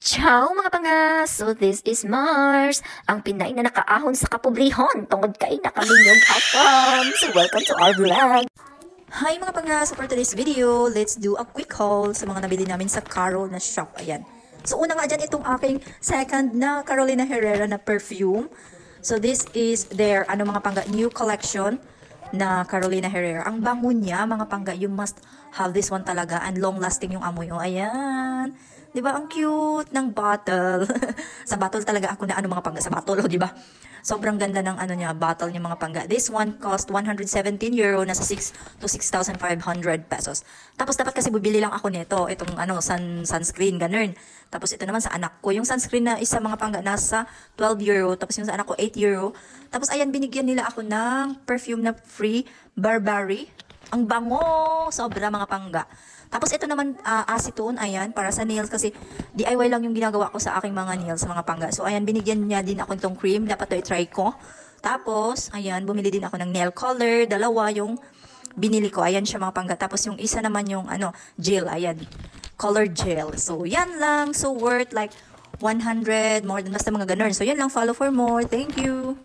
Ciao mga panga! So this is Mars, ang Pinay na nakaahon sa kapobrehon tungod kay nakalinyog atom. So welcome to our vlog! Hi mga panga! So for today's video, let's do a quick haul sa mga nabili namin sa Carol na shop. Ayan. So una nga dyan itong aking second na Carolina Herrera na perfume. So this is their mga panga new collection na Carolina Herrera. Ang bango niya mga panga, you must have this one talaga and long lasting yung amoy. Oh, ayan. 'Di ba ang cute ng bottle? Sa bottle talaga ako na mga pangga sa bottle, oh, 'di ba? Sobrang ganda ng niya, bottle niya mga pangga. This one cost 117 euro, nasa 6 to 6,500 pesos. Tapos dapat kasi bibili lang ako nito, itong sunscreen ganun. Tapos ito naman sa anak ko, yung sunscreen na isa mga pangga nasa 12 euro, tapos yung sa anak ko 8 euro. Tapos ayan, binigyan nila ako ng perfume na free, Burberry. Ang bango, sobra mga pangga. Tapos ito naman acetone, ayan, para sa nails kasi DIY lang yung ginagawa ko sa aking mga nails, sa mga pangga. So ayan, binigyan niya din ako itong cream, dapat to i-try ko. Tapos, ayan, bumili din ako ng nail color, dalawa yung binili ko, ayan siya mga pangga. Tapos yung isa naman yung gel, ayan, color gel. So yan lang, so worth like 100, more than basta mga ganun. So yan lang, follow for more. Thank you!